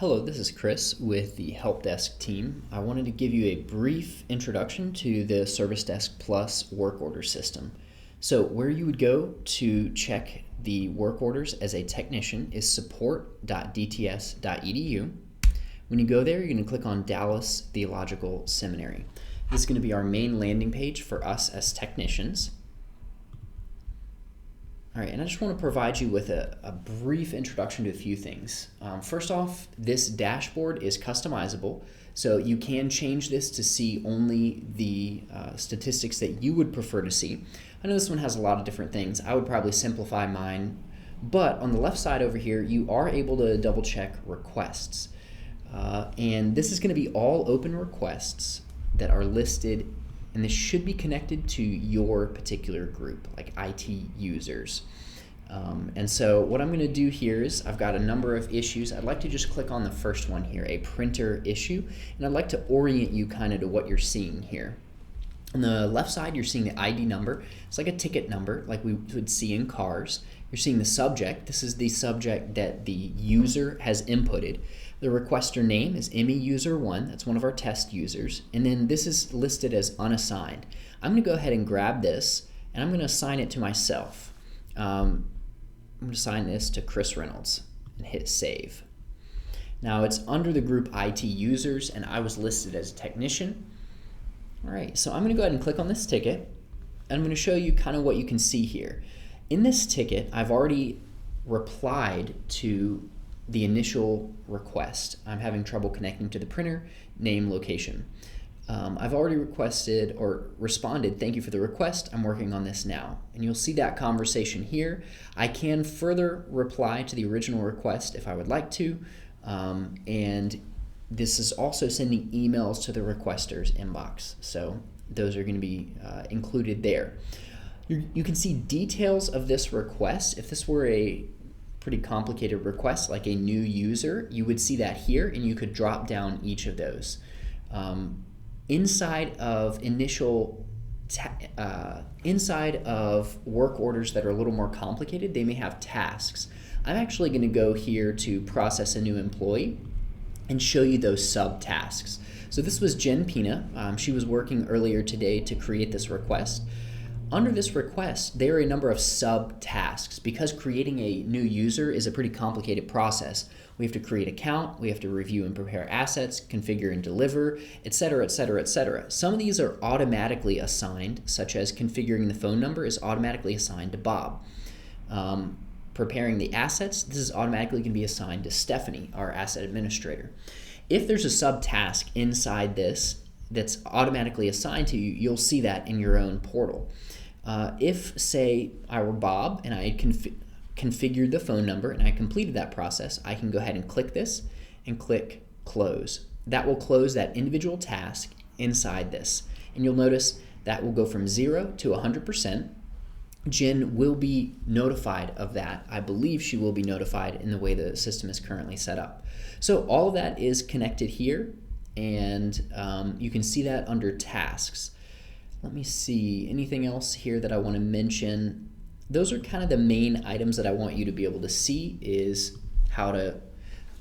Hello, this is Chris with the Help Desk team. I wanted to give you a brief introduction to the Service Desk Plus work order system. So where you would go to check the work orders as a technician is support.dts.edu. When you go there, you're going to click on Dallas Theological Seminary. This is going to be our main landing page for us as technicians. All right, and I just want to provide you with a brief introduction to a few things. First off, this dashboard is customizable, so you can change this to see only the statistics that you would prefer to see. I know this one has a lot of different things. I would probably simplify mine, but on the left side over here, you are able to double check requests. And this is going to be all open requests that are listed, and this should be connected to your particular group, like IT users. And so what I'm going to do here is I've got a number of issues. I'd like to just click on the first one here, a printer issue, and I'd like to orient you kind of to what you're seeing here. On the left side, you're seeing the ID number. It's like a ticket number, like we would see in cars. You're seeing the subject. This is the subject that the user has inputted. The requester name is MEuser1. That's one of our test users. And then this is listed as unassigned. I'm going to go ahead and grab this, and I'm going to assign it to myself. I'm going to assign this to Chris Reynolds and hit save. Now it's under the group IT users, and I was listed as a technician. All right, so I'm going to go ahead and click on this ticket, and I'm going to show you kind of what you can see here. In this ticket, I've already replied to the initial request. I'm having trouble connecting to the printer, name, location. I've already requested or responded, thank you for the request, I'm working on this now. And you'll see that conversation here. I can further reply to the original request if I would like to, and this is also sending emails to the requester's inbox. So those are going to be included there. You can see details of this request. If this were a pretty complicated request like a new user, you would see that here, and you could drop down each of those. Inside of inside of work orders that are a little more complicated, they may have tasks. I'm actually going to go here to process a new employee and show you those subtasks. So this was Jen Pina. She was working earlier today to create this request. Under this request, there are a number of subtasks. Because creating a new user is a pretty complicated process. We have to create an account, we have to review and prepare assets, configure and deliver, etc., etc., etc. Some of these are automatically assigned, such as configuring the phone number is automatically assigned to Bob. Preparing the assets, this is automatically going to be assigned to Stephanie, our asset administrator. If there's a subtask inside this that's automatically assigned to you, you'll see that in your own portal. If, say, I were Bob and I had configured the phone number and I completed that process, I can go ahead and click this and click Close. That will close that individual task inside this. And you'll notice that will go from 0 to 100%. Jen will be notified of that. I believe she will be notified in the way the system is currently set up. So all of that is connected here, and you can see that under tasks. Let me see, anything else here that I want to mention? Those are kind of the main items that I want you to be able to see, is how to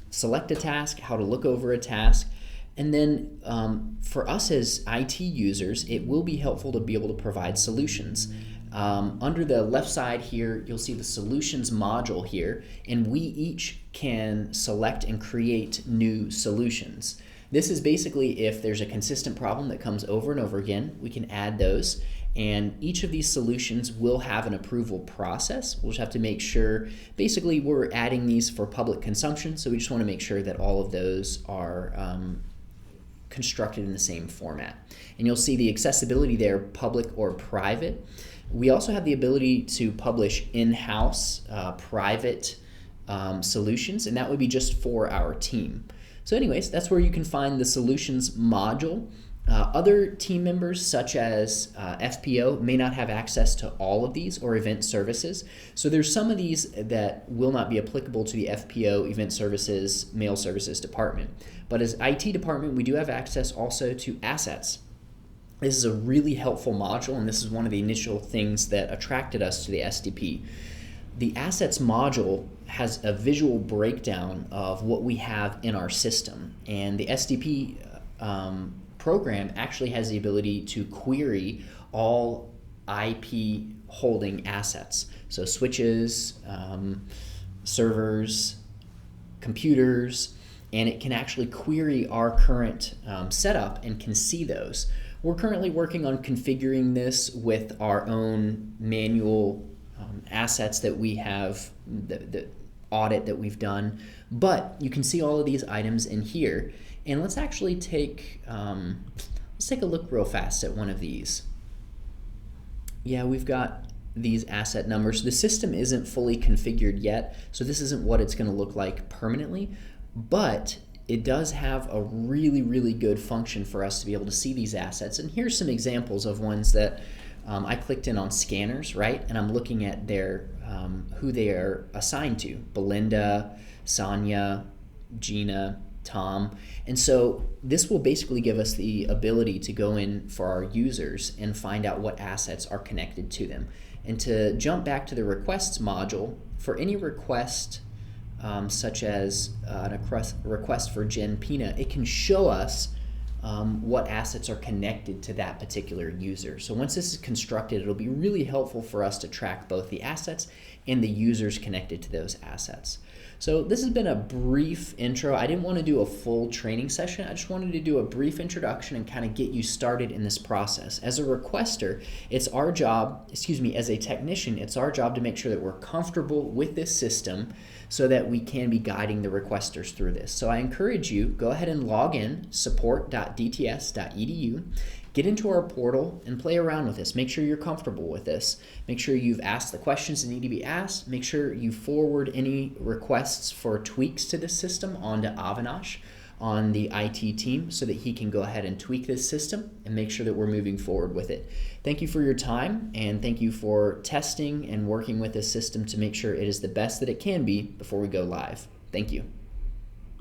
select a task, how to look over a task, and then for us as IT users, it will be helpful to be able to provide solutions. Under the left side here, you'll see the solutions module here, and we each can select and create new solutions. This is basically if there's a consistent problem that comes over and over again, we can add those, and each of these solutions will have an approval process. We'll just have to make sure, basically we're adding these for public consumption, so we just want to make sure that all of those are constructed in the same format. And you'll see the accessibility there, public or private. We also have the ability to publish in-house private solutions, and that would be just for our team. So anyways, that's where you can find the solutions module. Other team members, such as FPO, may not have access to all of these, or event services. So there's some of these that will not be applicable to the FPO, event services, mail services department. But as IT department, we do have access also to assets. This is a really helpful module, and this is one of the initial things that attracted us to the SDP. the assets module has a visual breakdown of what we have in our system, and the SDP program actually has the ability to query all IP holding assets. So switches, servers, computers, and it can actually query our current setup and can see those. We're currently working on configuring this with our own manual assets that we have, the audit that we've done, but you can see all of these items in here. And let's actually take a look real fast at one of these. Yeah, we've got these asset numbers. The system isn't fully configured yet, so this isn't what it's going to look like permanently, but it does have a really, really good function for us to be able to see these assets. And here's some examples of ones that I clicked in on scanners, right? And I'm looking at their who they are assigned to: Belinda, Sonia, Gina, Tom. And so this will basically give us the ability to go in for our users and find out what assets are connected to them. And to jump back to the requests module, for any request such as a request for Jen Pina, it can show us what assets are connected to that particular user. So once this is constructed, it'll be really helpful for us to track both the assets and the users connected to those assets. So this has been a brief intro. I didn't want to do a full training session. I just wanted to do a brief introduction and kind of get you started in this process. As a requester, it's our job, as a technician, it's our job to make sure that we're comfortable with this system so that we can be guiding the requesters through this. So I encourage you, go ahead and log in, support.dts.edu, get into our portal and play around with this. Make sure you're comfortable with this. Make sure you've asked the questions that need to be asked. Make sure you forward any requests for tweaks to this system onto Avinash on the IT team so that he can go ahead and tweak this system and make sure that we're moving forward with it. Thank you for your time, and thank you for testing and working with this system to make sure it is the best that it can be before we go live. Thank you.